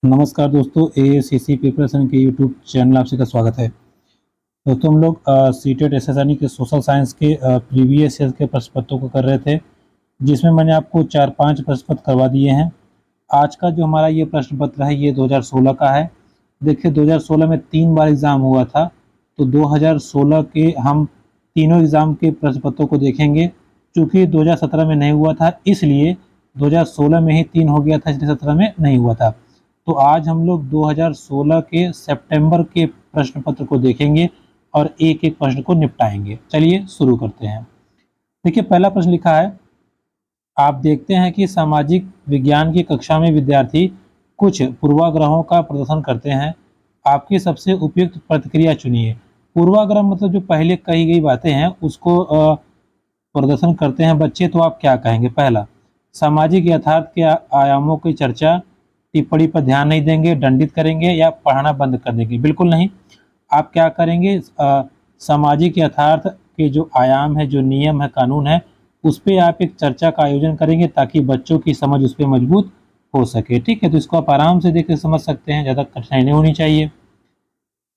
नमस्कार दोस्तों, एएससीसी प्रिपरेशन के यूट्यूब चैनल आपसे का स्वागत है। दोस्तों हम लोग सीटेट एसएसआरनी के सोशल साइंस के प्रीवियस ईयर के प्रश्न पत्रों को कर रहे थे, जिसमें मैंने आपको 4-5 प्रश्न पत्र करवा दिए हैं। आज का जो हमारा ये प्रश्न पत्र है ये 2016 का है। देखिए 2016 में 3 बार एग्ज़ाम हुआ था, तो 2016 के हम तीनों एग्ज़ाम के प्रश्न पत्रों को देखेंगे। चूँकि 2017 में नहीं हुआ था, इसलिए 2016 में ही 3 हो गया था, इसलिए 17 में नहीं हुआ था। तो आज हम लोग 2016 के सितंबर के प्रश्न पत्र को देखेंगे और एक एक प्रश्न को निपटाएंगे। चलिए शुरू करते हैं। देखिए पहला प्रश्न लिखा है, आप देखते हैं कि सामाजिक विज्ञान की कक्षा में विद्यार्थी कुछ पूर्वाग्रहों का प्रदर्शन करते हैं। आपकी सबसे उपयुक्त प्रतिक्रिया चुनिए। पूर्वाग्रह मतलब जो पहले कही गई बातें हैं उसको प्रदर्शन करते हैं बच्चे, तो आप क्या कहेंगे? पहला, सामाजिक यथार्थ के आयामों की चर्चा, टिप्पणी पर ध्यान नहीं देंगे, दंडित करेंगे या पढ़ाना बंद कर देंगे? बिल्कुल नहीं। आप क्या करेंगे? सामाजिक यथार्थ के जो आयाम है, जो नियम है, कानून है, उस पर आप एक चर्चा का आयोजन करेंगे ताकि बच्चों की समझ उस पर मजबूत हो सके। ठीक है, तो इसको आप आराम से देख के समझ सकते हैं, ज़्यादा कठिनाई नहीं होनी चाहिए।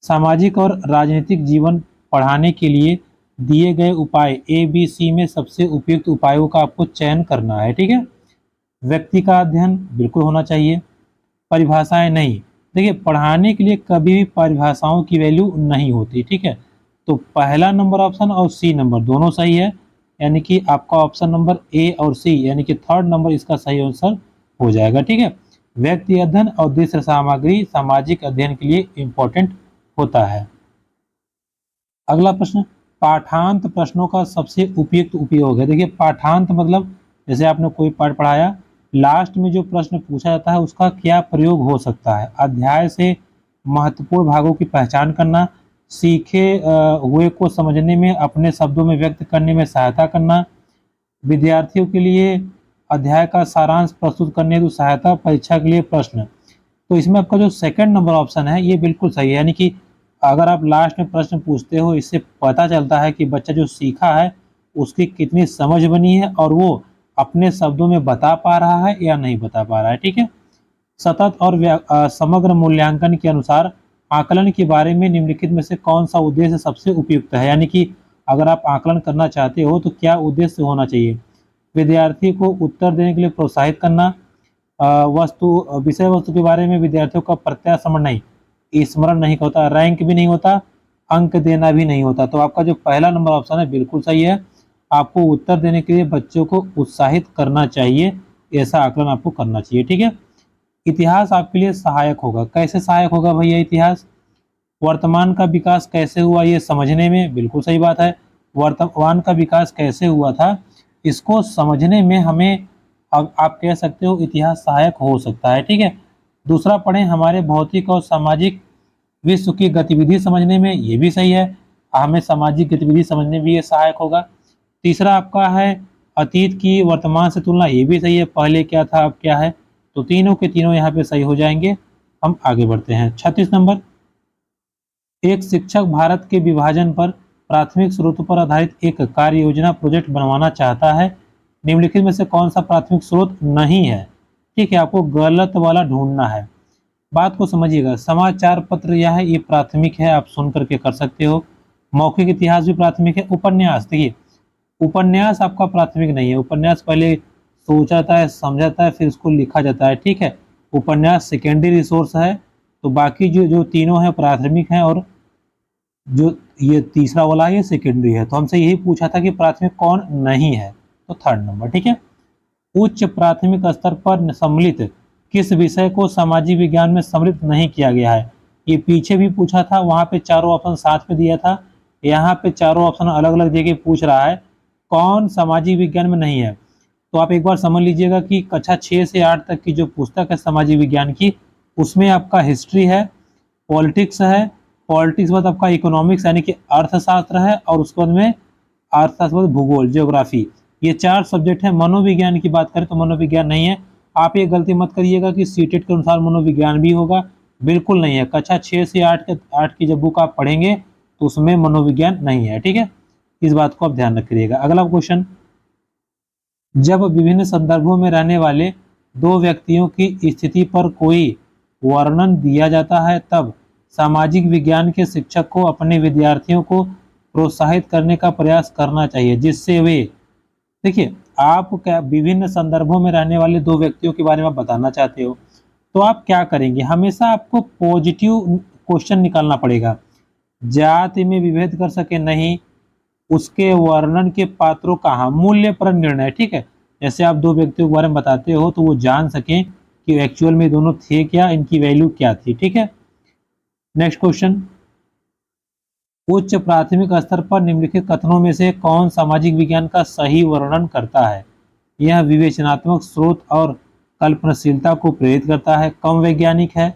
सामाजिक और राजनीतिक जीवन पढ़ाने के लिए दिए गए उपाय ABC में सबसे उपयुक्त उपायों का आपको चयन करना है। ठीक है, व्यक्ति का अध्ययन बिल्कुल होना चाहिए। परिभाषाएं नहीं, देखिए पढ़ाने के लिए कभी भी परिभाषाओं की वैल्यू नहीं होती। ठीक है, तो पहला नंबर ऑप्शन और सी नंबर दोनों सही है, यानी कि आपका ऑप्शन नंबर ए और सी यानी कि थर्ड नंबर इसका सही आंसर हो जाएगा। ठीक है, व्यक्ति अध्ययन और दृश्य सामग्री सामाजिक अध्ययन के लिए इंपॉर्टेंट होता है। अगला प्रश्न, पाठांत प्रश्नों का सबसे उपयुक्त उपयोग है। देखिए पाठांत मतलब जैसे आपने कोई पाठ पढ़ाया, लास्ट में जो प्रश्न पूछा जाता है उसका क्या प्रयोग हो सकता है। अध्याय से महत्वपूर्ण भागों की पहचान करना, सीखे हुए को समझने में अपने शब्दों में व्यक्त करने में सहायता करना, विद्यार्थियों के लिए अध्याय का सारांश प्रस्तुत करने हेतु सहायता, परीक्षा के लिए प्रश्न। तो इसमें आपका जो सेकंड नंबर ऑप्शन है ये बिल्कुल सही है, यानी कि अगर आप लास्ट में प्रश्न पूछते हो, इससे पता चलता है कि बच्चा जो सीखा है उसकी कितनी समझ बनी है और वो अपने शब्दों में बता पा रहा है या नहीं बता पा रहा है। ठीक है, सतत और समग्र मूल्यांकन के अनुसार आकलन के बारे में निम्नलिखित में से कौन सा उद्देश्य सबसे उपयुक्त है। यानी कि अगर आप आकलन करना चाहते हो तो क्या उद्देश्य होना चाहिए? विद्यार्थी को उत्तर देने के लिए प्रोत्साहित करना, विषय वस्तु के बारे में विद्यार्थियों का प्रत्यास्मरण नहीं, स्मरण नहीं होता, रैंक भी नहीं होता, अंक देना भी नहीं होता। तो आपका जो पहला नंबर ऑप्शन है बिल्कुल सही है। आपको उत्तर देने के लिए बच्चों को उत्साहित करना चाहिए, ऐसा आकलन आपको करना चाहिए। ठीक है, इतिहास आपके लिए सहायक होगा। कैसे सहायक होगा भैया इतिहास? वर्तमान का विकास कैसे हुआ ये समझने में, बिल्कुल सही बात है। वर्तमान का विकास कैसे हुआ था इसको समझने में हमें, अब आप कह सकते हो इतिहास सहायक हो सकता है। ठीक है, दूसरा पढ़ें, हमारे भौतिक और सामाजिक विश्व की गतिविधि समझने में, ये भी सही है, हमें सामाजिक गतिविधि समझने में भी ये सहायक होगा। तीसरा आपका है अतीत की वर्तमान से तुलना, ये भी सही है, पहले क्या था अब क्या है। तो तीनों के तीनों यहाँ पे सही हो जाएंगे। हम आगे बढ़ते हैं। 36 नंबर, एक शिक्षक भारत के विभाजन पर प्राथमिक स्रोतों पर आधारित एक कार्य योजना प्रोजेक्ट बनवाना चाहता है। निम्नलिखित में से कौन सा प्राथमिक स्रोत नहीं है? ठीक है, आपको गलत वाला ढूंढना है। बात को समझिएगा, समाचार पत्र यह है, ये प्राथमिक है, आप सुन करके कर सकते हो। मौखिक इतिहास भी प्राथमिक है। उपन्यास, देखिए उपन्यास आपका प्राथमिक नहीं है। उपन्यास पहले सोचा जाता है, समझा जाता है, फिर उसको लिखा जाता है। ठीक है, उपन्यास सेकेंडरी रिसोर्स है। तो बाकी जो जो तीनों है प्राथमिक हैं और जो ये तीसरा वाला है ये सेकेंडरी है। तो हमसे यही पूछा था कि प्राथमिक कौन नहीं है, तो थर्ड नंबर। ठीक है, उच्च प्राथमिक स्तर पर सम्मिलित किस विषय को सामाजिक विज्ञान में सम्मिलित नहीं किया गया है? ये पीछे भी पूछा था, वहाँ पे चारों ऑप्शन साथ में दिया था, यहाँ पे चारों ऑप्शन अलग अलग देके पूछ रहा है कौन सामाजिक विज्ञान में नहीं है। तो आप एक बार समझ लीजिएगा कि कक्षा 6 से 8 तक की जो पुस्तक है सामाजिक विज्ञान की, उसमें आपका हिस्ट्री है, पॉलिटिक्स है, पॉलिटिक्स बाद आपका इकोनॉमिक्स यानी कि अर्थशास्त्र है, और उसके बाद में अर्थशास्त्र भूगोल जियोग्राफी, ये 4 सब्जेक्ट है। मनोविज्ञान की बात करें तो मनोविज्ञान नहीं है। आप ये गलती मत करिएगा कि सीटेट के अनुसार मनोविज्ञान भी होगा, बिल्कुल नहीं है। कक्षा 6 से 8 की जब बुक आप पढ़ेंगे तो उसमें मनोविज्ञान नहीं है। ठीक है, इस बात को आप ध्यान रखिएगा। अगला क्वेश्चन, जब विभिन्न संदर्भों में रहने वाले दो व्यक्तियों की स्थिति पर कोई वर्णन दिया जाता है, तब सामाजिक विज्ञान के शिक्षक को अपने विद्यार्थियों को प्रोत्साहित करने का प्रयास करना चाहिए, जिससे वे, देखिए, आप क्या विभिन्न संदर्भों में रहने वाले दो व्यक्तियों के बारे में बताना चाहते हो, तो आप क्या करेंगे, हमेशा आपको पॉजिटिव क्वेश्चन निकालना पड़ेगा। जाति में विभेद कर सके नहीं, उसके वर्णन के पात्रों का मूल्य पर निर्णय, ठीक है। जैसे आप दो व्यक्तियों के बारे में बताते हो तो वो जान सकें कि एक्चुअल में दोनों थे क्या, इनकी वैल्यू क्या थी, ठीक है। नेक्स्ट क्वेश्चन, उच्च प्राथमिक स्तर पर निम्नलिखित कथनों में से कौन सामाजिक विज्ञान का सही वर्णन करता है। यह विवेचनात्मक स्रोत और कल्पनाशीलता को प्रेरित करता है, कम वैज्ञानिक है,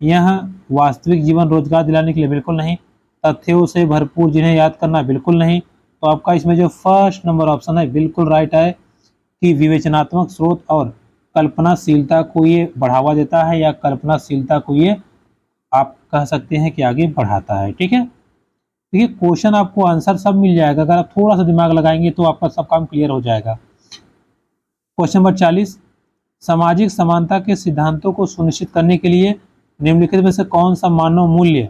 यह वास्तविक जीवन रोजगार दिलाने के लिए बिल्कुल नहीं, तथ्यों से भरपूर जिन्हें याद करना बिल्कुल नहीं। तो आपका इसमें जो फर्स्ट नंबर ऑप्शन है बिल्कुल राइट है कि विवेचनात्मक स्रोत और कल्पनाशीलता को ये बढ़ावा देता है, या कल्पनाशीलता को ये आप कह सकते हैं कि आगे बढ़ाता है, ठीक है। देखिए क्वेश्चन आपको आंसर सब मिल जाएगा, अगर आप थोड़ा सा दिमाग लगाएंगे तो आपका सब काम क्लियर हो जाएगा। क्वेश्चन नंबर 40, सामाजिक समानता के सिद्धांतों को सुनिश्चित करने के लिए निम्नलिखित में से कौन सा मानव मूल्य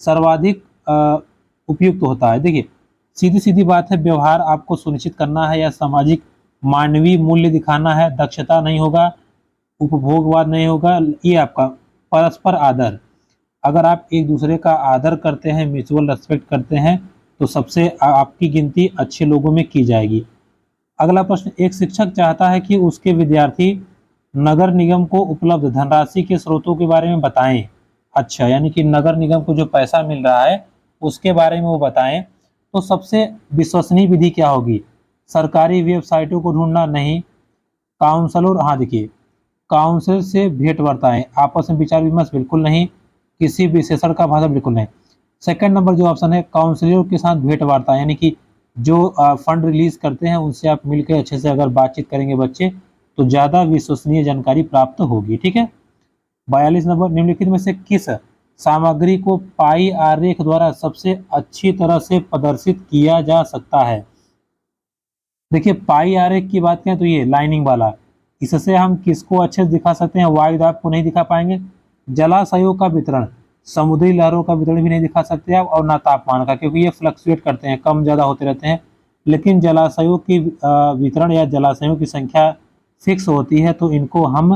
सर्वाधिक उपयुक्त होता है। देखिए सीधी सीधी बात है, व्यवहार आपको सुनिश्चित करना है या सामाजिक मानवीय मूल्य दिखाना है, दक्षता नहीं होगा, उपभोगवाद नहीं होगा, ये आपका परस्पर आदर। अगर आप एक दूसरे का आदर करते हैं, म्यूचुअल रेस्पेक्ट करते हैं, तो सबसे आपकी गिनती अच्छे लोगों में की जाएगी। अगला प्रश्न, एक शिक्षक चाहता है कि उसके विद्यार्थी नगर निगम को उपलब्ध धनराशि के स्रोतों के बारे में बताएं। अच्छा, यानी कि नगर निगम को जो पैसा मिल रहा है उसके बारे में वो बताएं। तो सबसे विश्वसनीय विधि क्या होगी, सरकारी वेबसाइटों को ढूंढना नहीं, काउंसलर, हाँ देखिए, काउंसिल से भेंट बरताएं, आपस में विचार विमर्श बिल्कुल नहीं, किसी विशेषण का भाषण बिल्कुल नहीं। सेकंड नंबर जो ऑप्शन है, काउंसिलर के साथ भेंट वार्ता, यानी कि जो फंड रिलीज करते हैं उनसे आप मिलकर अच्छे से अगर बातचीत करेंगे बच्चे, तो ज़्यादा विश्वसनीय जानकारी प्राप्त होगी, ठीक है। 42 नंबर, निम्नलिखित में से किस सामग्री को पाई आरेख द्वारा सबसे अच्छी तरह से प्रदर्शित किया जा सकता है। देखिए पाई आरेख की बात करें तो ये लाइनिंग वाला, इससे हम किसको अच्छे से दिखा सकते हैं, वायुदाब को नहीं दिखा पाएंगे, जलाशयों का वितरण, समुद्री लहरों का वितरण भी नहीं दिखा सकते आप, और ना तापमान का, क्योंकि ये फ्लक्चुएट करते हैं, कम ज़्यादा होते रहते हैं। लेकिन जलाशयों की वितरण या जलाशयों की संख्या फिक्स होती है, तो इनको हम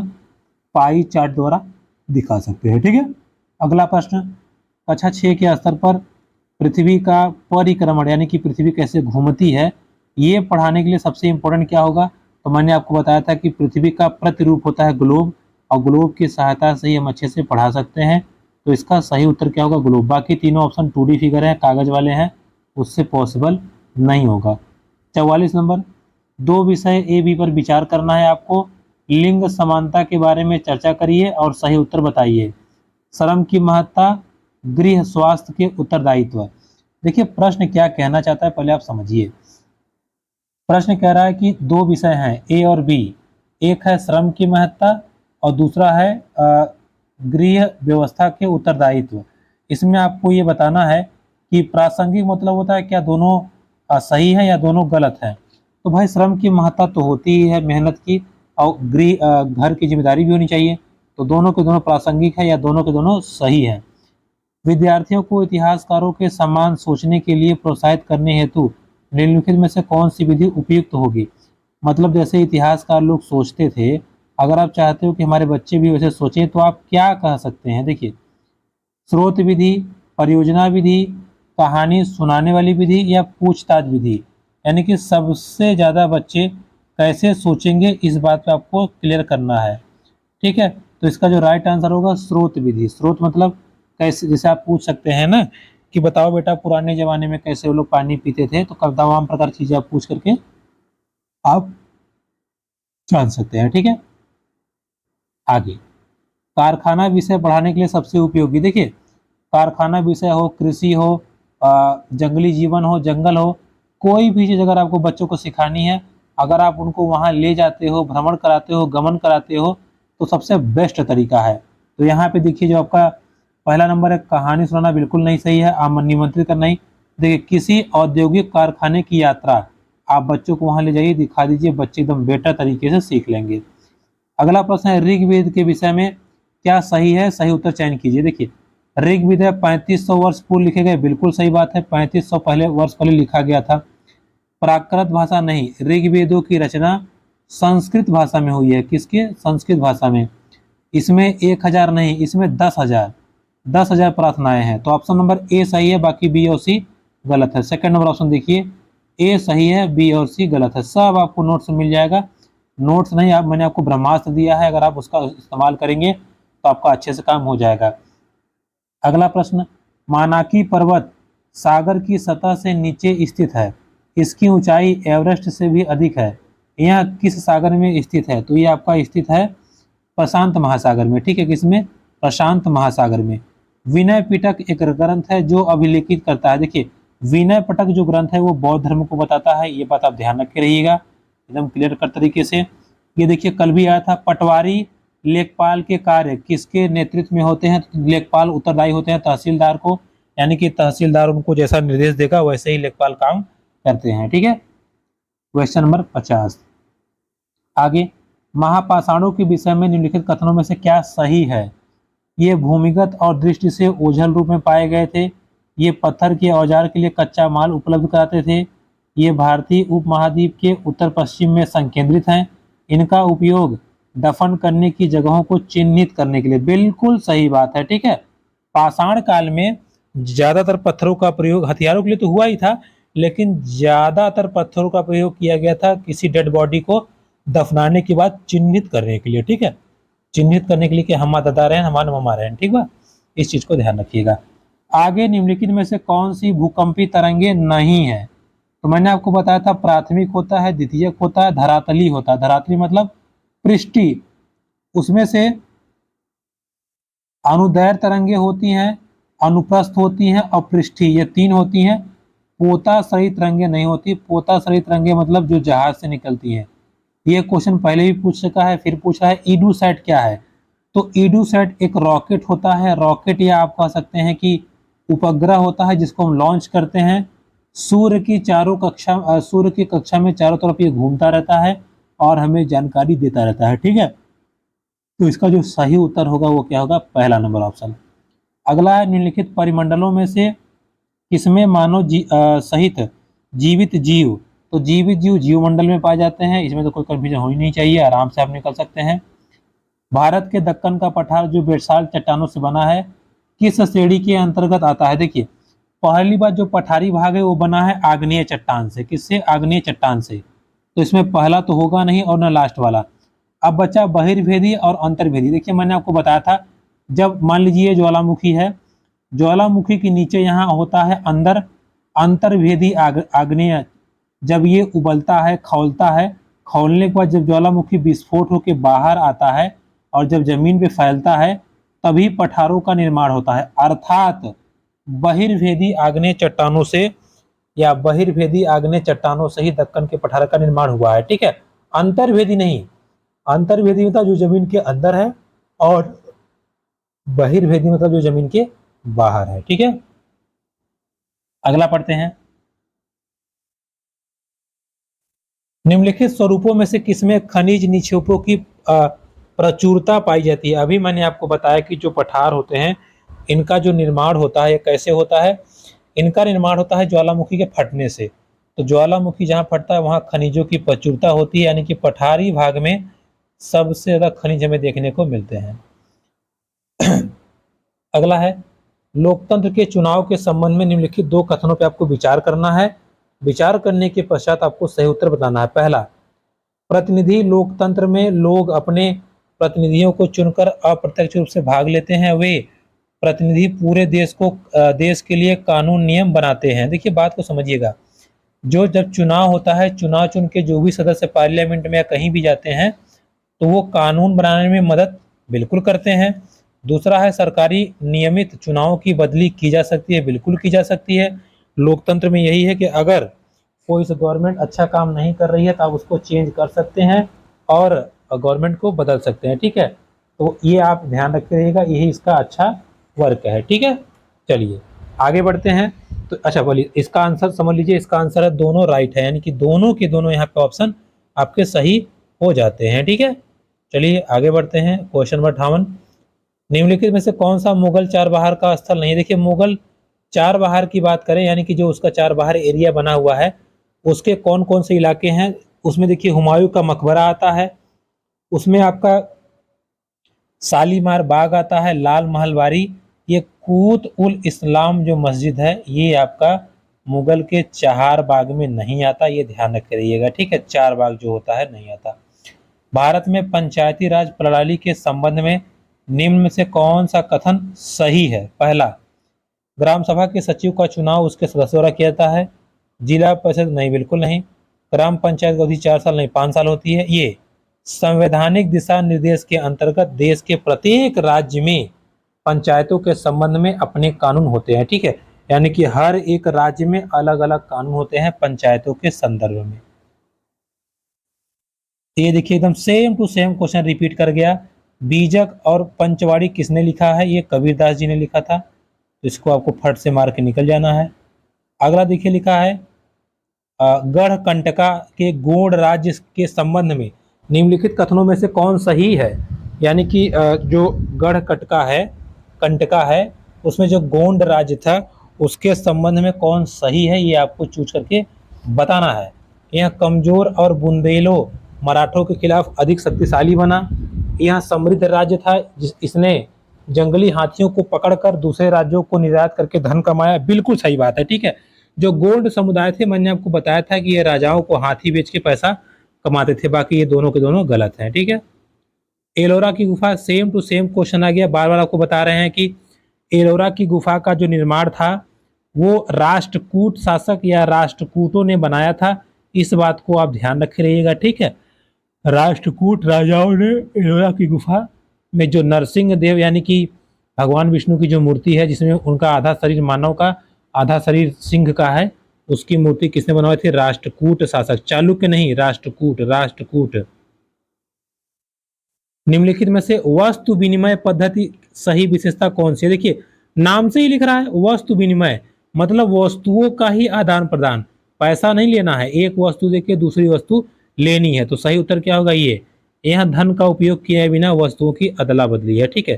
पाई चार्ट द्वारा दिखा सकते हैं, ठीक है। अगला प्रश्न, कक्षा 6 के स्तर पर पृथ्वी का परिक्रमण, यानी कि पृथ्वी कैसे घूमती है, ये पढ़ाने के लिए सबसे इम्पोर्टेंट क्या होगा। तो मैंने आपको बताया था कि पृथ्वी का प्रतिरूप होता है ग्लोब, और ग्लोब की सहायता से ही हम अच्छे से पढ़ा सकते हैं। तो इसका सही उत्तर क्या होगा, ग्लोब। बाकी तीनों ऑप्शन 2D फिगर हैं, कागज वाले हैं, उससे पॉसिबल नहीं होगा। 44 नंबर, दो विषय ए बी पर विचार करना है आपको, लिंग समानता के बारे में चर्चा करिए और सही उत्तर बताइए। श्रम की महत्ता, गृह स्वास्थ्य के उत्तरदायित्व। देखिए प्रश्न क्या कहना चाहता है पहले आप समझिए। प्रश्न कह रहा है कि दो विषय हैं ए और बी, एक है श्रम की महत्ता और दूसरा है गृह व्यवस्था के उत्तरदायित्व। इसमें आपको ये बताना है कि प्रासंगिक मतलब होता है क्या दोनों सही है या दोनों गलत है। तो भाई श्रम की महत्ता तो होती ही है मेहनत की, और गृह घर की जिम्मेदारी भी होनी चाहिए, तो दोनों के दोनों प्रासंगिक है या दोनों के दोनों सही है। विद्यार्थियों को इतिहासकारों के समान सोचने के लिए प्रोत्साहित करने हेतु निम्नलिखित में से कौन सी विधि उपयुक्त होगी। मतलब जैसे इतिहासकार लोग सोचते थे, अगर आप चाहते हो कि हमारे बच्चे भी वैसे सोचें तो आप क्या कह सकते हैं। देखिए स्रोत विधि, परियोजना विधि, कहानी सुनाने वाली विधि या पूछताछ विधि, यानी कि सबसे ज़्यादा बच्चे कैसे सोचेंगे इस बात पे आपको क्लियर करना है, ठीक है। तो इसका जो राइट आंसर होगा स्रोत विधि। स्रोत मतलब कैसे, जैसे आप पूछ सकते हैं ना कि बताओ बेटा पुराने जमाने में कैसे वो लोग पानी पीते थे, तो तमाम प्रकार की चीजें आप पूछ करके आप जान सकते हैं, ठीक है। आगे, कारखाना विषय पढ़ाने के लिए सबसे उपयोगी, देखिए कारखाना विषय हो, कृषि हो, जंगली जीवन हो, जंगल हो, कोई भी चीज़ अगर आपको बच्चों को सिखानी है, अगर आप उनको वहाँ ले जाते हो, भ्रमण कराते हो, गमन कराते हो, तो सबसे बेस्ट तरीका है। तो यहाँ पे देखिए जो आपका पहला नंबर है, कहानी सुनाना बिल्कुल नहीं सही है, आप निमंत्रित करना ही। देखिए किसी औद्योगिक कारखाने की यात्रा, आप बच्चों को वहाँ ले जाइए, दिखा दीजिए, बच्चे एकदम बेटर तरीके से सीख लेंगे। अगला प्रश्न है, ऋग्वेद के विषय में क्या सही है, सही उत्तर चयन कीजिए। देखिए ऋग्वेद 3500 वर्ष पूर्व लिखे गए, बिल्कुल सही बात है, 3500 वर्ष पहले लिखा गया था। प्राकृत भाषा नहीं, ऋग्वेदों की रचना संस्कृत भाषा में हुई है। किसके? संस्कृत भाषा में। इसमें 1000 नहीं, इसमें 10,000 प्रार्थनाएं हैं। तो ऑप्शन नंबर ए सही है, बाकी बी और सी गलत है। सेकंड नंबर ऑप्शन देखिए, ए सही है, बी और सी गलत है। सब आपको नोट्स में मिल जाएगा। नोट्स नहीं, आप मैंने आपको ब्रह्मास्त्र दिया है, अगर आप उसका इस्तेमाल करेंगे तो आपका अच्छे से काम हो जाएगा। अगला प्रश्न, मानाकी पर्वत सागर की सतह से नीचे स्थित है, इसकी ऊंचाई एवरेस्ट से भी अधिक है, यह किस सागर में स्थित है? तो ये आपका स्थित है प्रशांत महासागर में। ठीक है, किसमें? प्रशांत महासागर में। विनय पिटक एक ग्रंथ है जो अभिलेखित करता है। देखिए विनय पिटक जो ग्रंथ है वो बौद्ध धर्म को बताता है, ये बात आप ध्यान रखे रहिएगा एकदम क्लियर कट तरीके से। ये देखिए कल भी आया था, पटवारी लेखपाल के कार्य किसके नेतृत्व में होते हैं? तो लेखपाल उत्तरदायी होते हैं तहसीलदार को, यानी कि तहसीलदार उनको जैसा निर्देश देगा वैसे ही लेखपाल काम करते हैं। ठीक है, क्वेश्चन नंबर 50। आगे, महापाषाणों के विषय में निम्नलिखित कथनों में से क्या सही है? ये भूमिगत और दृष्टि से ओझल रूप में पाए गए थे, ये पत्थर के औजार के लिए कच्चा माल उपलब्ध कराते थे, ये भारतीय उपमहाद्वीप के उत्तर पश्चिम में संकेंद्रित हैं, इनका उपयोग दफन करने की जगहों को चिन्हित करने के लिए। बिल्कुल सही बात है। ठीक है, पाषाण काल में ज्यादातर पत्थरों का प्रयोग हथियारों के लिए तो हुआ ही था, लेकिन ज्यादातर पत्थरों का प्रयोग किया गया था किसी डेड बॉडी को दफनाने के बाद चिन्हित करने के लिए। ठीक है, चिन्हित करने के लिए कि हम दादा रहे हैं, हमारे ममा रहे हैं। ठीक बा, इस चीज को ध्यान रखिएगा। आगे निम्नलिखित में से कौन सी भूकंपी तरंगे नहीं है? तो मैंने आपको बताया था प्राथमिक होता है, द्वितीयक होता है, धरातली होता है। धरातली मतलब पृष्ठी, उसमें से अनुदैर्घ्य तरंगे होती हैं, अनुप्रस्थ होती हैं और पृष्ठी, ये तीन होती हैं। पोताश्रयी तरंगे नहीं होती। पोताश्रयी तरंगे मतलब जो जहाज से निकलती हैं। ये क्वेश्चन पहले भी पूछ चुका है, फिर पूछ रहा है। ईडूसैट क्या है? तो ईडूसैट एक रॉकेट होता है। रॉकेट या आप कह सकते हैं कि उपग्रह होता है जिसको हम लॉन्च करते हैं। सूर्य की कक्षा में चारों तरफ ये घूमता रहता है और हमें जानकारी देता रहता है। ठीक है, तो इसका जो सही उत्तर होगा वो क्या होगा? पहला नंबर ऑप्शन। अगला है, निम्नलिखित परिमंडलों में से किसमें मानव सहित जीवित जीव? तो जीवित जीव जीवमंडल में पाए जाते हैं, इसमें तो कोई कंफ्यूजन हो ही नहीं चाहिए, आराम से आप निकल सकते हैं। भारत के दक्कन का पठार जो बेटसाल चट्टानों से बना है किस श्रेणी के अंतर्गत आता है? देखिए पहली बात, जो पठारी भाग है वो बना है आग्नेय चट्टान से। किससे? आग्नेय चट्टान से। तो इसमें पहला तो होगा नहीं और न लास्ट वाला। अब बचा बहिर्भेदी और अंतर्भेदी। देखिए मैंने आपको बताया था, जब मान लीजिए ज्वालामुखी है, ज्वालामुखी के नीचे यहाँ होता है अंदर अंतर्भेदी आग्नेय। जब ये उबलता है, खौलता है, खौलने के बाद जब ज्वालामुखी विस्फोट होकर बाहर आता है और जब जमीन पे फैलता है तभी पठारों का निर्माण होता है। अर्थात बहिर्भेदी आग्नेय चट्टानों से या बहिर्भेदी आग्नेय चट्टानों से ही दक्कन के पठार का निर्माण हुआ है। ठीक है, अंतर्भेदी नहीं। अंतर्भेदी मतलब जो जमीन के अंदर है और बहिर्भेदी मतलब जो जमीन के बाहर है। ठीक है, अगला पढ़ते हैं। निम्नलिखित स्वरूपों में से किसमें खनिज निक्षेपों की प्रचुरता पाई जाती है? अभी मैंने आपको बताया कि जो पठार होते हैं इनका जो निर्माण होता है कैसे होता है? इनका निर्माण होता है ज्वालामुखी के फटने से। तो ज्वालामुखी जहाँ फटता है वहाँ खनिजों की प्रचुरता होती है, यानी कि पठारी भाग में सबसे ज्यादा खनिज हमें देखने को मिलते हैं। अगला है, लोकतंत्र के चुनाव के संबंध में निम्नलिखित दो कथनों पर आपको विचार करना है। विचार करने के पश्चात आपको सही उत्तर बताना है। पहला, प्रतिनिधि लोकतंत्र में लोग अपने प्रतिनिधियों को चुनकर अप्रत्यक्ष रूप से भाग लेते हैं। वे प्रतिनिधि पूरे देश के लिए कानून नियम बनाते हैं। देखिए बात को समझिएगा, जो जब चुनाव होता है, चुनाव चुन के जो भी सदस्य पार्लियामेंट में या कहीं भी जाते हैं तो वो कानून बनाने में मदद बिल्कुल करते हैं। दूसरा है, सरकारी नियमित चुनावों की बदली की जा सकती है, बिल्कुल की जा सकती है। लोकतंत्र में यही है कि अगर कोई सा गवर्नमेंट अच्छा काम नहीं कर रही है तो आप उसको चेंज कर सकते हैं और गवर्नमेंट को बदल सकते हैं। ठीक है, तो ये आप ध्यान रखते रहिएगा, यही इसका अच्छा वर्क है। ठीक है, चलिए आगे बढ़ते हैं। तो अच्छा बोलिए, इसका आंसर समझ लीजिए, इसका आंसर है दोनों राइट है, यानी कि दोनों के दोनों यहाँ पे ऑप्शन आपके सही हो जाते हैं। ठीक है, चलिए आगे बढ़ते हैं। क्वेश्चन नंबर 58, निम्नलिखित में से कौन सा मुगल चार बहार का स्थल नहीं है? देखिए मुगल चार बहार की बात करें, यानी कि जो उसका चार बहार एरिया बना हुआ है, उसके कौन कौन से इलाके हैं? उसमें देखिए हुमायूं का मकबरा आता है, उसमें आपका शालीमार बाग आता है, लाल महलवारी, ये कूत उल इस्लाम जो मस्जिद है ये आपका मुगल के चार बाग में नहीं आता, ये ध्यान रख रहिएगा, ठीक है। चार बाग जो होता है नहीं आता। भारत में पंचायती राज प्रणाली के संबंध में निम्न में से कौन सा कथन सही है? पहला, ग्राम सभा के सचिव का चुनाव उसके सदस्यों द्वारा किया जाता है। जिला परिषद नहीं, बिल्कुल नहीं। ग्राम पंचायत की अवधि 4 साल नहीं 5 साल होती है। ये संवैधानिक दिशा निर्देश के अंतर्गत देश के प्रत्येक राज्य में पंचायतों के संबंध में अपने कानून होते हैं, ठीक है। यानी कि हर एक राज्य में अलग अलग कानून होते हैं पंचायतों के संदर्भ में। ये देखिए एकदम same to same question repeat कर गया। बीजक और पंचवाड़ी किसने लिखा है? ये कबीरदास जी ने लिखा था, तो इसको आपको फट से मार के निकल जाना है। अगला देखिए लिखा है गढ़कंटका के गोंड राज्य के संबंध में निम्नलिखित कथनों में से कौन सही है? यानी कि जो कंटका है उसमें जो गोंड राज्य था उसके संबंध में कौन सही है, ये आपको चूज करके बताना है। यह कमजोर और बुंदेलो मराठों के खिलाफ अधिक शक्तिशाली बना। यह समृद्ध राज्य था इसने जंगली हाथियों को पकड़कर दूसरे राज्यों को निर्यात करके धन कमाया। बिल्कुल सही बात है, ठीक है। जो गोंड समुदाय थे, मैंने आपको बताया था कि ये राजाओं को हाथी बेच के पैसा कमाते थे। बाकी ये दोनों के दोनों गलत हैं, ठीक है। एलोरा की गुफा, सेम टू सेम क्वेश्चन आ गया। बार बार आपको बता रहे हैं कि एलोरा की गुफा का जो निर्माण था वो राष्ट्रकूट शासक या राष्ट्रकूटों ने बनाया था। इस बात को आप ध्यान रखे रहिएगा, ठीक है। राष्ट्रकूट राजाओं ने एलोरा की गुफा में जो नरसिंह देव यानी कि भगवान विष्णु की जो मूर्ति है, जिसमें उनका आधा शरीर मानव का आधा शरीर सिंह का है, उसकी मूर्ति किसने बनवाई थी? राष्ट्रकूट शासक, चालुक्य नहीं, राष्ट्रकूट। निम्नलिखित में से वस्तु विनिमय पद्धति सही विशेषता कौन सी है? देखिए नाम से ही लिख रहा है वस्तु विनिमय, मतलब वस्तुओं का ही आदान प्रदान, पैसा नहीं लेना है, एक वस्तु देके दूसरी वस्तु लेनी है। तो सही उत्तर क्या होगा? ये यहाँ धन का उपयोग किए बिना वस्तुओं की अदला बदली है, ठीक है।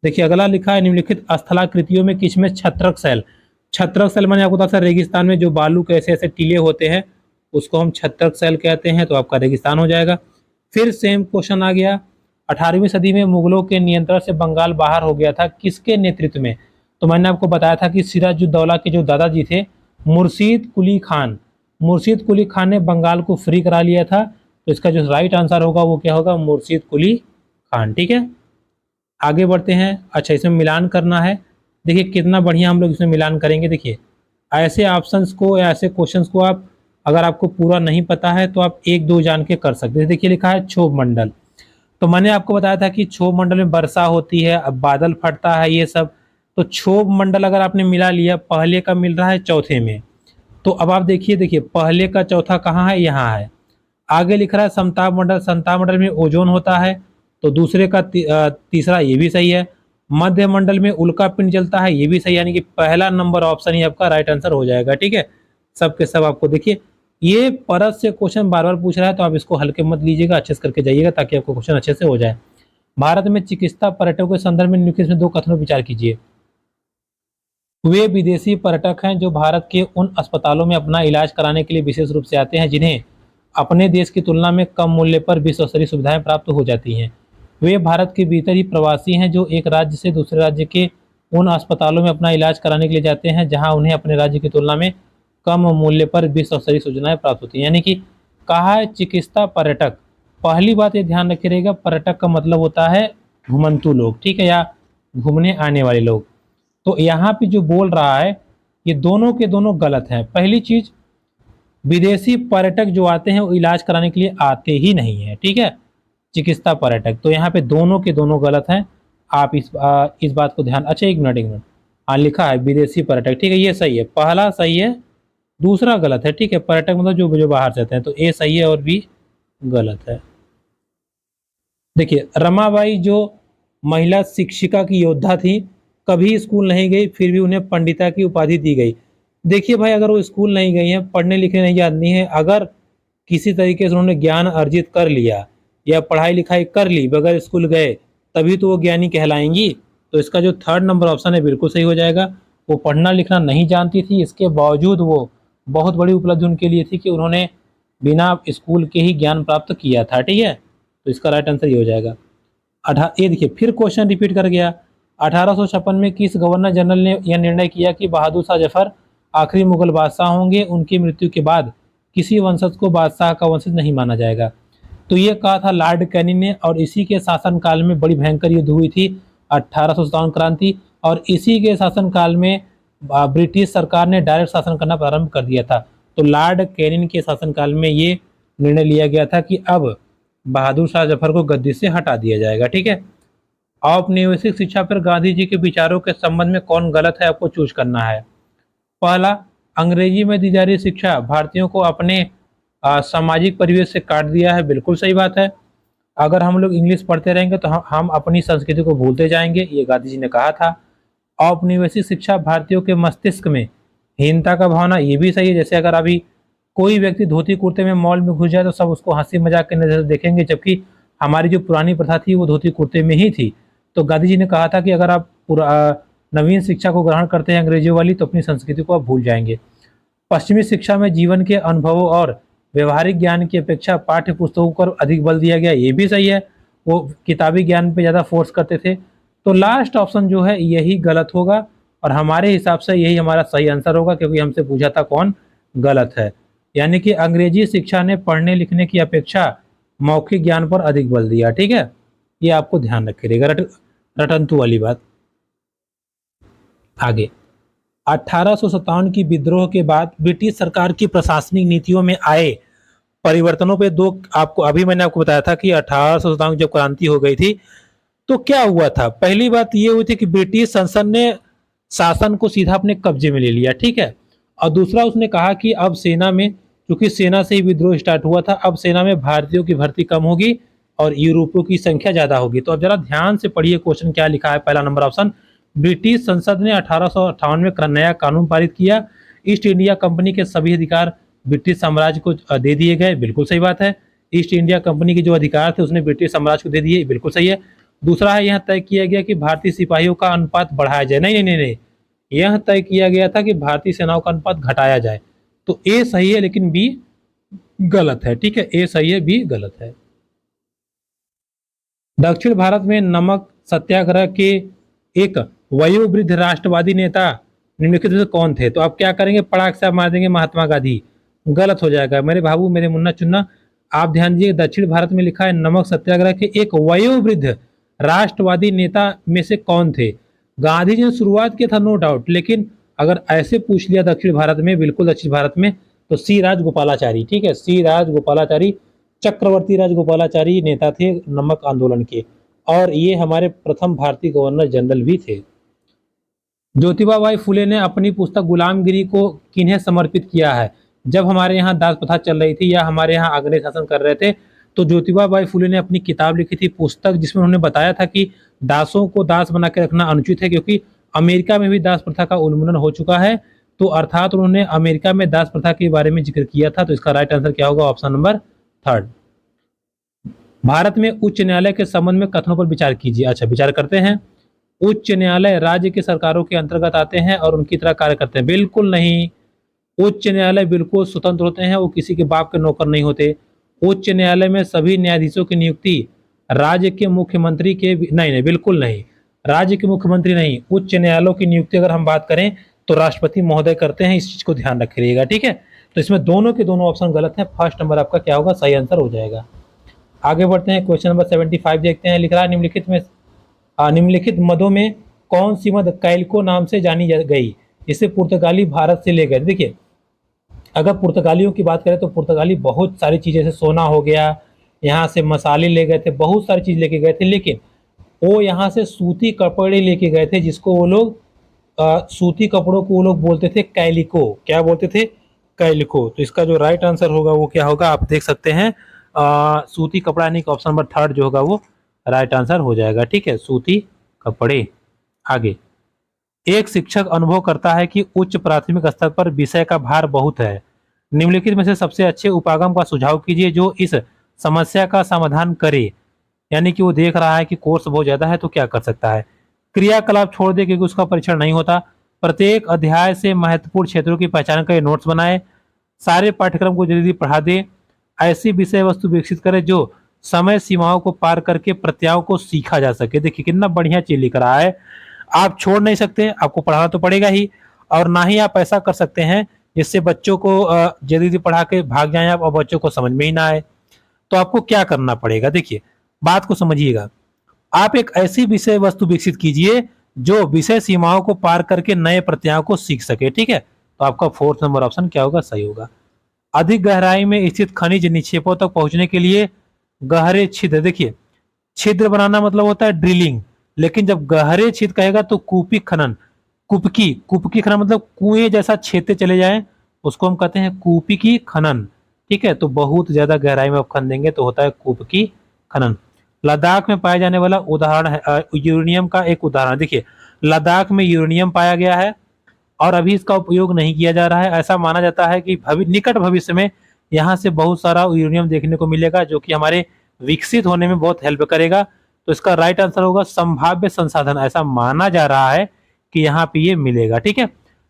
देखिए अगला लिखा है निम्नलिखित स्थलाकृतियों में किसमें छत्रक शैल? छत्रक शैल मैंने आपको बताया रेगिस्तान में जो बालू के ऐसे ऐसे टीले होते हैं उसको हम छत्रक शैल कहते हैं, तो आपका रेगिस्तान हो जाएगा। फिर सेम क्वेश्चन आ गया, 18वीं सदी में मुगलों के नियंत्रण से बंगाल बाहर हो गया था, किसके नेतृत्व में? तो मैंने आपको बताया था कि सिराजुद्दौला के जो दादाजी थे मुर्शीद कुली खान ने बंगाल को फ्री करा लिया था। तो इसका जो राइट आंसर होगा वो क्या होगा? मुर्शीद कुली खान, ठीक है। आगे बढ़ते हैं। अच्छा, इसमें मिलान करना है। देखिए कितना बढ़िया हम लोग इसमें मिलान करेंगे। देखिए ऐसे ऑप्शंस को या ऐसे क्वेश्चंस को आप अगर आपको पूरा नहीं पता है तो आप एक दो जान के कर सकते हैं। देखिए लिखा है क्षोभ मंडल, तो मैंने आपको बताया था कि क्षोभ मंडल में वर्षा होती है, अब बादल फटता है, ये सब। तो क्षोभ मंडल अगर आपने मिला लिया, पहले का मिल रहा है चौथे में, तो अब आप देखिए पहले का चौथा कहाँ है? यहाँ है। आगे लिख रहा है समताप मंडल में ओजोन होता है, तो दूसरे का तीसरा ये भी सही है। मध्य मंडल में उल्का पिंड जलता है, ये भी सही, यानी कि पहला नंबर ऑप्शन ही आपका राइट आंसर हो जाएगा, ठीक है। सब के सब आपको देखिए ये परत से क्वेश्चन बार बार पूछ रहा है, तो आप इसको हल्के मत लीजिएगा, अच्छे से करके जाइएगा ताकि आपको क्वेश्चन अच्छे से हो जाए। भारत में चिकित्सा पर्यटकों के संदर्भ में निम्नलिखित में दो कथनों पर विचार कीजिए। वे विदेशी पर्यटक हैं जो भारत के उन अस्पतालों में अपना इलाज कराने के लिए विशेष रूप से आते हैं जिन्हें अपने देश की तुलना में कम मूल्य पर विश्व स्तरीय सुविधाएं प्राप्त हो जाती हैं। वे भारत के भीतर ही प्रवासी हैं जो एक राज्य से दूसरे राज्य के उन अस्पतालों में अपना इलाज कराने के लिए जाते हैं जहां उन्हें अपने राज्य की तुलना में कम मूल्य पर विश्व स्तरीय सुविधाएं प्राप्त होती हैं। यानी कि कहा है चिकित्सा पर्यटक। पहली बात ये ध्यान रखे रहेगा, पर्यटक का मतलब होता है घुमंतु लोग, ठीक है, या घूमने आने वाले लोग। तो यहाँ पे जो बोल रहा है ये दोनों के दोनों गलत हैं। पहली चीज, विदेशी पर्यटक जो आते हैं वो इलाज कराने के लिए आते ही नहीं है, ठीक है, चिकित्सा पर्यटक। तो यहाँ पे दोनों के दोनों गलत हैं। आप इस बात को ध्यान, अच्छा एक मिनट, हाँ लिखा है विदेशी पर्यटक, ठीक है, ये सही है, पहला सही है, दूसरा गलत है, ठीक है। पर्यटक मतलब जो जो बाहर से आते हैं, तो ए सही है और बी गलत है। देखिए रमाबाई जो महिला शिक्षिका की योद्धा थी, कभी स्कूल नहीं गई, फिर भी उन्हें पंडिता की उपाधि दी गई। देखिए भाई अगर वो स्कूल नहीं गई है, पढ़ने लिखने नहीं जानती है, अगर किसी तरीके से उन्होंने ज्ञान अर्जित कर लिया या पढ़ाई लिखाई कर ली बगैर स्कूल गए, तभी तो वो ज्ञानी कहलाएंगी। तो इसका जो थर्ड नंबर ऑप्शन है बिल्कुल सही हो जाएगा। वो पढ़ना लिखना नहीं जानती थी, इसके बावजूद वो बहुत बड़ी उपलब्धि उनके लिए थी कि उन्होंने बिना स्कूल के ही ज्ञान प्राप्त किया था। ठीक है, तो इसका राइट आंसर ये हो जाएगा। ये देखिए फिर क्वेश्चन रिपीट कर गया। 1856 में किस गवर्नर जनरल ने यह निर्णय किया कि बहादुर शाह जफर आखिरी मुगल बादशाह होंगे, उनकी मृत्यु के बाद किसी वंशज को बादशाह का वंशज नहीं माना जाएगा? तो ये कहा था लॉर्ड कैनिंग ने, और इसी के शासनकाल में बड़ी भयंकर युद्ध हुई थी 1857 क्रांति, और इसी के शासनकाल में ब्रिटिश सरकार ने डायरेक्ट शासन करना प्रारंभ कर दिया था। तो लॉर्ड कैनिंग के शासनकाल में ये निर्णय लिया गया था कि अब बहादुर शाह जफर को गद्दी से हटा दिया जाएगा। ठीक है, औपनिवेशिक शिक्षा पर गांधी जी के विचारों के संबंध में कौन गलत है, आपको चूज करना है। पहला, अंग्रेजी में दी जा रही शिक्षा भारतीयों को अपने सामाजिक परिवेश से काट दिया है, बिल्कुल सही बात है। अगर हम लोग इंग्लिश पढ़ते रहेंगे तो हम अपनी संस्कृति को भूलते जाएंगे, ये गांधी जी ने कहा था। औपनिवेशिक शिक्षा भारतीयों के मस्तिष्क में हीनता का भावना, ये भी सही है। जैसे अगर अभी कोई व्यक्ति धोती कुर्ते में मॉल में घुस जाए तो सब उसको हंसी मजाक के नजर से देखेंगे, जबकि हमारी जो पुरानी प्रथा थी वो धोती कुर्ते में ही थी। तो गांधी जी ने कहा था कि अगर आप नवीन शिक्षा को ग्रहण करते हैं अंग्रेजी वाली, तो अपनी संस्कृति को आप भूल जाएंगे। पश्चिमी शिक्षा में जीवन के अनुभवों और व्यवहारिक ज्ञान की अपेक्षा पाठ्य पुस्तकों पर अधिक बल दिया गया, ये भी सही है। वो किताबी ज्ञान पे ज़्यादा फोर्स करते थे। तो लास्ट ऑप्शन जो है यही गलत होगा, और हमारे हिसाब से यही हमारा सही आंसर होगा, क्योंकि हमसे पूछा था कौन गलत है। यानी कि अंग्रेजी शिक्षा ने पढ़ने लिखने की अपेक्षा मौखिक ज्ञान पर अधिक बल दिया। ठीक है, ये आपको ध्यान रखिएगा, रटंतु वाली बात। आगे, 1857 की विद्रोह के बाद ब्रिटिश सरकार की प्रशासनिक नीतियों में आए परिवर्तनों पे दो, आपको अभी मैंने आपको बताया था कि 1857 जब क्रांति हो गई थी तो क्या हुआ था। पहली बात ये हुई थी कि ब्रिटिश संसद ने शासन को सीधा अपने कब्जे में ले लिया। ठीक है, और दूसरा उसने कहा कि अब सेना में, क्योंकि सेना से ही विद्रोह स्टार्ट हुआ था, अब सेना में भारतीयों की भर्ती कम होगी और यूरोपियों की संख्या ज्यादा होगी। तो अब जरा ध्यान से पढ़िए क्वेश्चन क्या लिखा है। पहला नंबर ऑप्शन, ब्रिटिश संसद ने 1858 में नया कानून पारित किया, ईस्ट इंडिया कंपनी के सभी अधिकार ब्रिटिश साम्राज्य को दे दिए गए, बिल्कुल सही बात है। ईस्ट इंडिया कंपनी के जो अधिकार थे उसने ब्रिटिश साम्राज्य को दे दिए, बिल्कुल सही है। दूसरा है, यह तय किया गया कि भारतीय सिपाहियों का अनुपात बढ़ाया जाए, नहीं नहीं नहीं नहीं, यह तय किया गया था कि भारतीय सेनाओं का अनुपात घटाया जाए। तो ए सही है लेकिन बी गलत है। ठीक है, ए सही है, बी गलत है। दक्षिण भारत में नमक सत्याग्रह के एक वयोवृद्ध राष्ट्रवादी नेता निम्नलिखित में से कौन थे? तो आप क्या करेंगे, पड़ाक से आप मार देंगे महात्मा गांधी, गलत हो जाएगा मेरे बाबू, मेरे मुन्ना चुन्ना। आप ध्यान दीजिए, दक्षिण भारत में लिखा है नमक सत्याग्रह के एक वयोवृद्ध राष्ट्रवादी नेता में से कौन थे? गांधी जी ने शुरुआत किया था नो डाउट, लेकिन अगर ऐसे पूछ लिया दक्षिण भारत में, बिल्कुल दक्षिण भारत में, तो सी राजगोपालाचारी। ठीक है, सी राजगोपालाचारी, चक्रवर्ती राजगोपालाचारी नेता थे नमक आंदोलन के, और ये हमारे प्रथम भारतीय गवर्नर जनरल भी थे। ज्योतिबा बाई फुले ने अपनी पुस्तक गुलामगिरी को किन्हें समर्पित किया है? जब हमारे यहाँ दास प्रथा चल रही थी या हमारे यहाँ अंग्रेज शासन कर रहे थे, तो ज्योतिबा बाई फुले ने अपनी किताब लिखी थी पुस्तक, जिसमें उन्होंने बताया था कि दासों को दास बना के रखना अनुचित है, क्योंकि अमेरिका में भी दास प्रथा का उन्मूलन हो चुका है। तो अर्थात उन्होंने अमेरिका में दास प्रथा के बारे में जिक्र किया था। तो इसका राइट आंसर क्या होगा, ऑप्शन नंबर थर्ड। भारत में उच्च न्यायालय के संबंध में कथनों पर विचार कीजिए। अच्छा, विचार करते हैं। उच्च न्यायालय राज्य की सरकारों के अंतर्गत आते हैं और उनकी तरह कार्य करते हैं, बिल्कुल नहीं। उच्च न्यायालय बिल्कुल स्वतंत्र होते हैं, वो किसी के बाप के नौकर नहीं होते। उच्च न्यायालय में सभी न्यायाधीशों की नियुक्ति राज्य के मुख्यमंत्री के, नहीं नहीं बिल्कुल नहीं, राज्य के मुख्यमंत्री नहीं। उच्च न्यायालयों की नियुक्ति अगर हम बात करें तो राष्ट्रपति महोदय करते हैं, इस चीज को ध्यान रखिएगा। ठीक है, तो इसमें दोनों के दोनों ऑप्शन गलत हैं। फर्स्ट नंबर आपका क्या होगा, सही आंसर हो जाएगा। आगे बढ़ते हैं, क्वेश्चन नंबर 75 देखते हैं। लिख रहा है निम्नलिखित मदों में कौन सी मद कैल्को नाम से जानी गई? इसे पुर्तगाली भारत से ले गए। देखिए, अगर पुर्तगालियों की बात करें तो पुर्तगाली बहुत सारी चीजें, जैसे सोना हो गया, यहाँ से मसाले ले गए थे, बहुत सारी चीज लेके गए थे, लेकिन वो यहाँ से सूती कपड़े लेके गए थे, जिसको वो लोग सूती कपड़ों को वो लोग बोलते थे कैलिको। क्या बोलते थे, कैलिको। तो इसका जो राइट आंसर होगा वो क्या होगा, आप देख सकते हैं सूती कपड़ा, यानी कि ऑप्शन नंबर थर्ड जो होगा वो राइट आंसर हो जाएगा। ठीक है, सूती कपड़े। आगे, एक शिक्षक अनुभव करता है कि उच्च प्राथमिक स्तर पर विषय का भार बहुत है। निम्नलिखित में से सबसे अच्छे उपागम का सुझाव कीजिए जो इस समस्या का समाधान करे। यानी कि वो देख रहा है कि कोर्स बहुत ज्यादा है तो क्या कर सकता है। क्रियाकलाप छोड़ दे क्योंकि उसका परीक्षण नहीं होता। प्रत्येक अध्याय से महत्वपूर्ण क्षेत्रों की पहचान कर नोट्स बनाए। सारे पाठ्यक्रम को जल्दी पढ़ा दे। ऐसी विषय वस्तु विकसित करे जो समय सीमाओं को पार करके प्रत्यायों को सीखा जा सके। देखिए कितना बढ़िया चीज लिख रहा है। आप छोड़ नहीं सकते, आपको पढ़ाना तो पड़ेगा ही, और ना ही आप ऐसा कर सकते हैं जिससे बच्चों को जल्दी जल्दी पढ़ा के भाग जाएं आप और बच्चों को समझ में ही ना आए। तो आपको क्या करना पड़ेगा, देखिए बात को समझिएगा। आप एक ऐसी विषय वस्तु विकसित कीजिए जो विषय सीमाओं को पार करके नए प्रत्ययों को सीख सके। ठीक है, तो आपका फोर्थ नंबर ऑप्शन क्या होगा, सही होगा। अधिक गहराई में स्थित खनिज निक्षेपों तक पहुंचने के लिए गहरे छिद्र, देखिए छिद्र बनाना मतलब होता है ड्रिलिंग, लेकिन जब गहरे छिद्र कहेगा तो कूपी खनन, कुपकी कुपकी खनन मतलब कुएं जैसा छेदते चले जाएं, उसको हम कहते हैं कूपी की खनन। ठीक है, तो बहुत ज्यादा गहराई में आप खन तो होता है कूपकी खनन। लद्दाख में पाए जाने वाला उदाहरण है यूरेनियम का एक उदाहरण, देखिए लद्दाख में यूरेनियम पाया गया है और अभी इसका उपयोग नहीं किया जा रहा है। ऐसा माना जाता है कि निकट भविष्य में यहाँ से बहुत सारा यूरेनियम देखने को मिलेगा जो कि हमारे विकसित होने में बहुत हेल्प करेगा। तो इसका राइट आंसर होगा संभाव्य संसाधन। ऐसा माना जा रहा है कि यहाँ पे ये मिलेगा। ठीक है,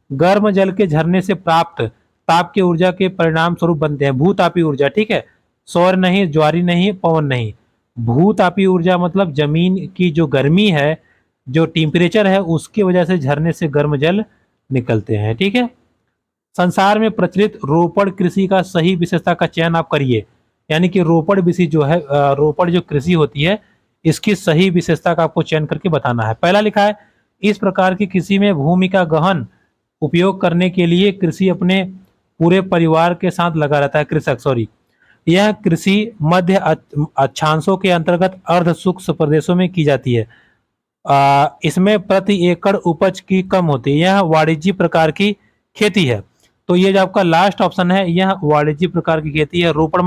गर्म जल के झरने से प्राप्त ताप की ऊर्जा के परिणाम स्वरूप बनते हैं भूतापी ऊर्जा। ठीक है, सौर नहीं, ज्वारी नहीं, पवन नहीं, भूतापी ऊर्जा मतलब जमीन की जो गर्मी है, जो टेम्परेचर है, उसकी वजह से झरने से गर्म जल निकलते हैं। ठीक है, संसार में प्रचलित रोपड़ कृषि का सही विशेषता का चयन आप करिए। यानी कि रोपड़ विधि जो है, रोपड़ जो कृषि होती है, इसकी सही विशेषता का आपको चयन करके बताना है। पहला लिखा है, इस प्रकार की कृषि में भूमि का गहन उपयोग करने के लिए कृषि अपने पूरे परिवार के साथ लगा रहता है, कृषक सॉरी। यह कृषि मध्य अक्षांशों के अंतर्गत अर्ध शुष्क प्रदेशों में की जाती है। इसमें प्रति एकड़ उपज की कम होती है। यह वाणिज्यिक प्रकार की खेती है। तो ये जो आपका लास्ट ऑप्शन है, यह वाणिज्यिक प्रकार की खेती है। रोपड़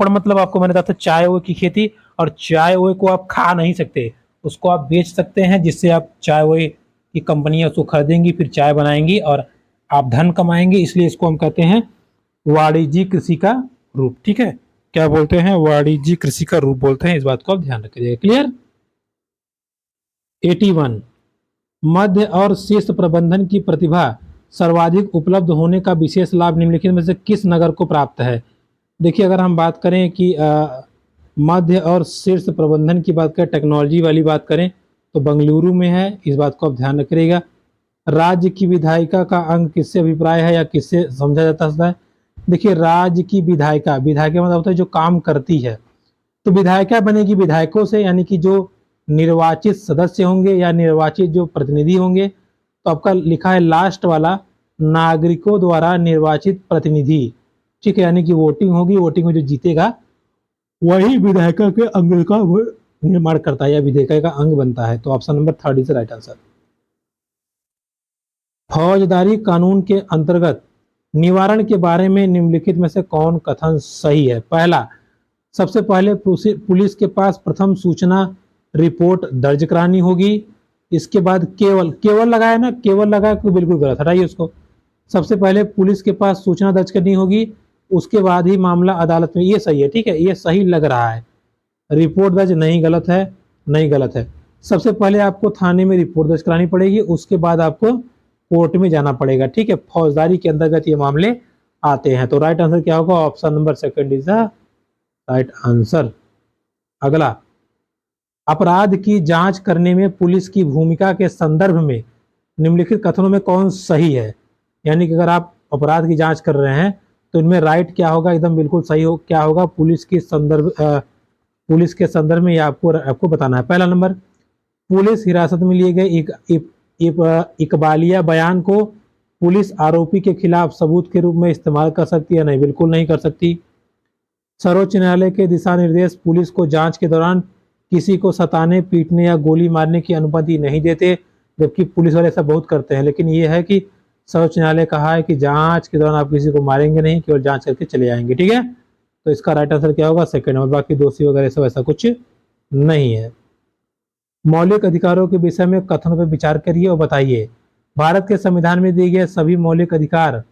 मतलब आपको मैंने कहा था चाय ओए की खेती, और चाय ओए को आप खा नहीं सकते, उसको आप बेच सकते हैं, जिससे आप चाय ओए की कंपनियां उसको खरीदेंगी, फिर चाय बनाएंगी और आप धन कमाएंगे। इसलिए इसको हम कहते हैं वाणिज्यिक कृषि का रूप। ठीक है, क्या बोलते हैं, वाणिज्यिक कृषि का रूप बोलते हैं। इस बात को आप ध्यान रखिएगा। क्लियर। 81, मध्य और शीर्ष प्रबंधन की प्रतिभा सर्वाधिक उपलब्ध होने का विशेष लाभ निम्नलिखित में से किस नगर को प्राप्त है। देखिए अगर हम बात करें कि मध्य और शीर्ष प्रबंधन की बात करें, टेक्नोलॉजी वाली बात करें, तो बेंगलुरु में है। इस बात को आप ध्यान रखिएगा। राज्य की विधायिका का अंग किससे अभिप्राय है या किससे समझा जाता है। देखिए राज्य की विधायिका, विधायिका मतलब होता है जो काम करती है, तो विधायिका बनेगी विधायकों से, यानी कि जो निर्वाचित सदस्य होंगे या निर्वाचित जो प्रतिनिधि होंगे। तो आपका लिखा है लास्ट वाला, नागरिकों द्वारा निर्वाचित प्रतिनिधि। ठीक है, यानी कि वोटिंग होगी, वोटिंग में जो जीतेगा वही विधायिका के अंग का निर्माण करता है या विधायिका का अंग बनता है। तो option number 3 is right answer. फौजदारी कानून के अंतर्गत निवारण के बारे में निम्नलिखित में से कौन कथन सही है। पहला, सबसे पहले पुलिस के पास प्रथम सूचना रिपोर्ट दर्ज करानी होगी। इसके बाद केवल, केवल लगाया ना, केवल लगाया तो बिल्कुल गलत, हटाइए उसको। सबसे पहले पुलिस के पास सूचना दर्ज करनी होगी, उसके बाद ही मामला अदालत में, ये सही है। ठीक है, ये सही लग रहा है। रिपोर्ट दर्ज नहीं, गलत है, नहीं गलत है। सबसे पहले आपको थाने में रिपोर्ट दर्ज करानी पड़ेगी, उसके बाद आपको कोर्ट में जाना पड़ेगा। ठीक है, फौजदारी के अंतर्गत ये मामले आते हैं। तो राइट आंसर क्या होगा, option number 2 is the right answer. अगला, अपराध की जांच करने में पुलिस की भूमिका के संदर्भ में निम्नलिखित कथनों में कौन सही है। यानी कि अगर आप अपराध की जांच कर रहे हैं तो इनमें राइट क्या होगा, एकदम बिल्कुल सही हो क्या होगा, पुलिस के संदर्भ में आपको बताना है। पहला नंबर, पुलिस हिरासत में लिए गए इकबालिया बयान को पुलिस आरोपी के खिलाफ सबूत के रूप में इस्तेमाल कर सकती है, नहीं, बिल्कुल नहीं कर सकती। सर्वोच्च न्यायालय के दिशा निर्देश पुलिस को जांच के दौरान किसी को सताने, पीटने या गोली मारने की अनुमति नहीं देते, जबकि पुलिस वाले ऐसा बहुत करते हैं। लेकिन ये है कि सर्वोच्च न्यायालय कहा है कि जांच के दौरान आप किसी को मारेंगे नहीं, केवल जांच करके चले आएंगे। ठीक है, तो इसका राइट आंसर क्या होगा, सेकंड नंबर। बाकी दोषी वगैरह सब ऐसा कुछ नहीं है। मौलिक अधिकारों के विषय में कथनों पर विचार करिए और बताइए। भारत के संविधान में दिए गए सभी मौलिक अधिकार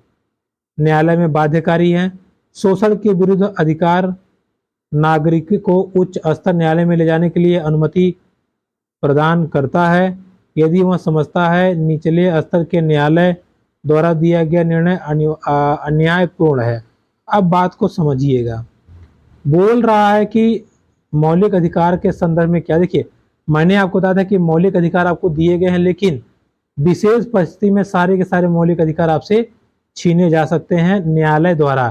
न्यायालय में बाध्यकारी हैं। शोषण के विरुद्ध अधिकार नागरिक को उच्च स्तर न्यायालय में ले जाने के लिए अनुमति प्रदान करता है यदि वह समझता है निचले स्तर के न्यायालय द्वारा दिया गया निर्णय अन्यायपूर्ण है। अब बात को समझिएगा, बोल रहा है कि मौलिक अधिकार के संदर्भ में क्या, देखिए मैंने आपको बताया था कि मौलिक अधिकार आपको दिए गए हैं, लेकिन विशेष परिस्थिति में सारे के सारे मौलिक अधिकार आपसे छीने जा सकते हैं न्यायालय द्वारा।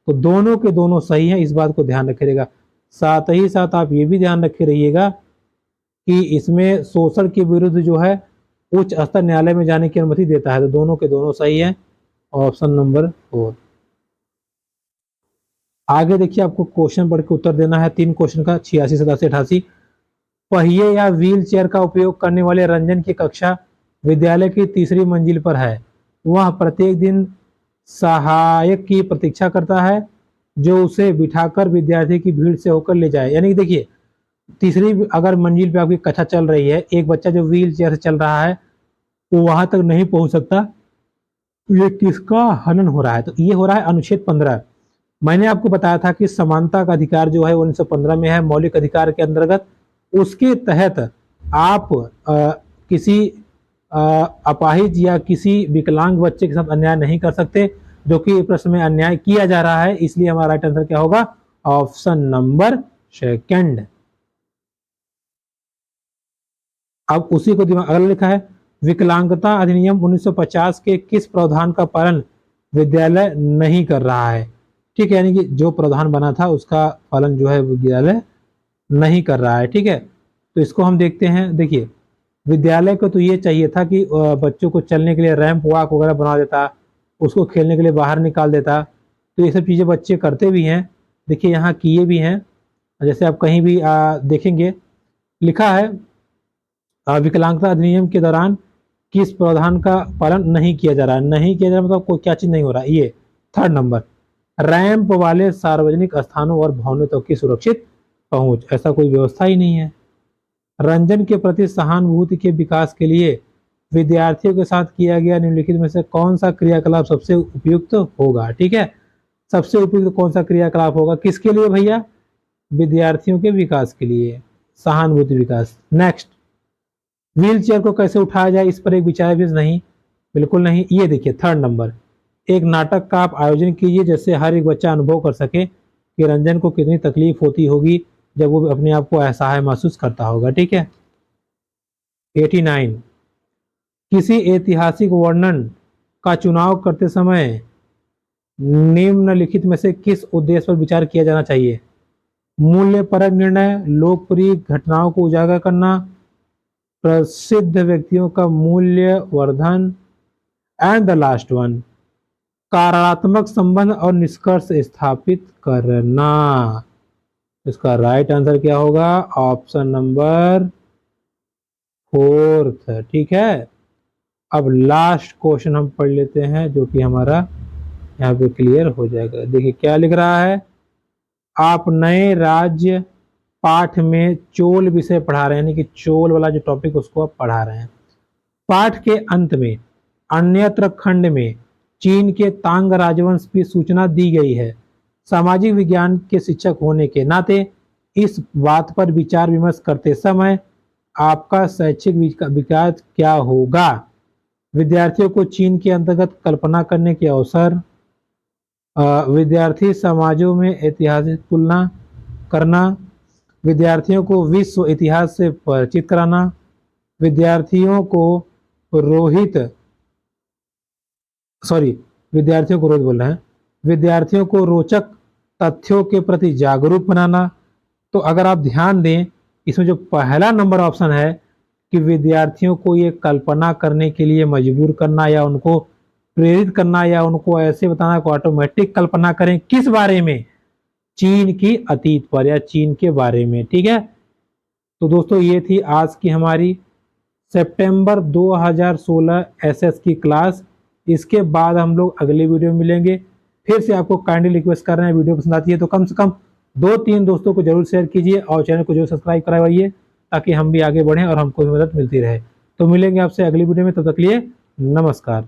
तो दोनों के दोनों सही हैं, इस बात को ध्यान रखे रहिएगा। साथ ही साथ आप ये भी ध्यान रखे रहिएगा कि इसमें शोषण के विरुद्ध जो है उच्च स्तर न्यायालय में जाने की अनुमति देता है। तो दोनों के दोनों सही है, ऑप्शन नंबर 4। आगे देखिए, आपको क्वेश्चन पढ़ के उत्तर देना है 3 क्वेश्चन का, 86, 87, 88। पहिए या व्हील चेयर का उपयोग करने वाले रंजन की कक्षा विद्यालय की तीसरी मंजिल पर है। वह प्रत्येक दिन सहायक की प्रतीक्षा करता है जो उसे बिठाकर विद्यार्थी की भीड़ से होकर ले जाए। यानी कि देखिए, तीसरी अगर मंजिल पे आपकी कक्षा चल रही है, एक बच्चा जो व्हील चेयर से चल रहा है वो वहां तक नहीं पहुंच सकता, ये किसका हनन हो रहा है? तो ये हो रहा है अनुच्छेद 15। मैंने आपको बताया था कि समानता का अधिकार जो है 1915 में है, मौलिक अधिकार के अंतर्गत। उसके तहत आप किसी अपाहिज या किसी विकलांग बच्चे के साथ अन्याय नहीं कर सकते, जो कि प्रश्न में अन्याय किया जा रहा है। इसलिए हमारा राइट आंसर क्या होगा? Option number 2। अब उसी को दिमाग अगला लिखा है, विकलांगता अधिनियम 1950 के किस प्रावधान का पालन विद्यालय नहीं कर रहा है? ठीक है, यानी कि जो प्रावधान बना था उसका पालन जो है विद्यालय नहीं कर रहा है। ठीक है, तो इसको हम देखते हैं। देखिए, विद्यालय को तो ये चाहिए था कि बच्चों को चलने के लिए रैंप वॉक वगैरह बना देता, उसको खेलने के लिए बाहर निकाल देता। तो ये सब चीज़ें बच्चे करते भी हैं, देखिए यहाँ किए भी हैं। जैसे आप कहीं भी देखेंगे लिखा है विकलांगता अधिनियम के दौरान किस प्रावधान का पालन नहीं किया जा रहा है। नहीं किया जा रहा मतलब कोई क्या चीज़ नहीं हो रहा है। ये 3rd नंबर, रैंप वाले सार्वजनिक स्थानों और भवनों तक की सुरक्षित पहुंच, ऐसा कोई व्यवस्था ही नहीं है। रंजन के प्रति सहानुभूति के विकास के लिए विद्यार्थियों के साथ किया गया निम्नलिखित में से कौन सा क्रियाकलाप सबसे उपयुक्त होगा? ठीक है, सबसे उपयुक्त कौन सा क्रियाकलाप होगा किसके लिए भैया? विद्यार्थियों के विकास के लिए, सहानुभूति विकास। नेक्स्ट, व्हील चेयर को कैसे उठाया जाए, इस पर एक विचार भी नहीं, बिल्कुल नहीं। ये देखिए 3rd नंबर, एक नाटक का आप आयोजन कीजिए जैसे हर एक बच्चा अनुभव कर सके कि रंजन को कितनी तकलीफ होती होगी जब वो अपने आप को असहाय महसूस करता होगा। ठीक है, 89, किसी ऐतिहासिक वर्णन का चुनाव करते समय निम्नलिखित में से किस उद्देश्य पर विचार किया जाना चाहिए? मूल्यपरक निर्णय, लोकप्रिय घटनाओं को उजागर करना, प्रसिद्ध व्यक्तियों का मूल्य वर्धन, एंड द लास्ट वन, कारणात्मक संबंध और निष्कर्ष स्थापित करना। इसका राइट आंसर क्या होगा? Option number 4। ठीक है, अब लास्ट क्वेश्चन हम पढ़ लेते हैं जो कि हमारा यहाँ पे क्लियर हो जाएगा। देखिए क्या लिख रहा है, आप नए राज्य पाठ में चोल विषय पढ़ा रहे हैं, यानी कि चोल वाला जो टॉपिक उसको आप पढ़ा रहे हैं। पाठ के अंत में अन्यत्र खंड में चीन के तांग राजवंश की सूचना दी गई है। सामाजिक विज्ञान के शिक्षक होने के नाते इस बात पर विचार विमर्श करते समय आपका शैक्षिक विकास क्या होगा? विद्यार्थियों को चीन के अंतर्गत कल्पना करने के अवसर, विद्यार्थी समाजों में ऐतिहासिक तुलना करना, विद्यार्थियों को विश्व इतिहास से परिचित कराना, विद्यार्थियों को विद्यार्थियों को रोचक तथ्यों के प्रति जागरूक बनाना। तो अगर आप ध्यान दें, इसमें जो पहला नंबर ऑप्शन है कि विद्यार्थियों को ये कल्पना करने के लिए मजबूर करना या उनको प्रेरित करना या उनको ऐसे बताना कि ऑटोमेटिक कल्पना करें, किस बारे में? चीन की अतीत पर या चीन के बारे में। ठीक है, तो दोस्तों ये थी आज की हमारी सितंबर 2016 एसएस की क्लास। इसके बाद हम लोग अगले वीडियो में मिलेंगे। फिर से आपको काइंडली रिक्वेस्ट कर रहे हैं, वीडियो पसंद आती है तो कम से कम 2-3 दोस्तों को जरूर शेयर कीजिए और चैनल को जरूर सब्सक्राइब करवाइए ताकि हम भी आगे बढ़ें और हमको भी मदद मिलती रहे। तो मिलेंगे आपसे अगली वीडियो में, तब तक के लिए नमस्कार।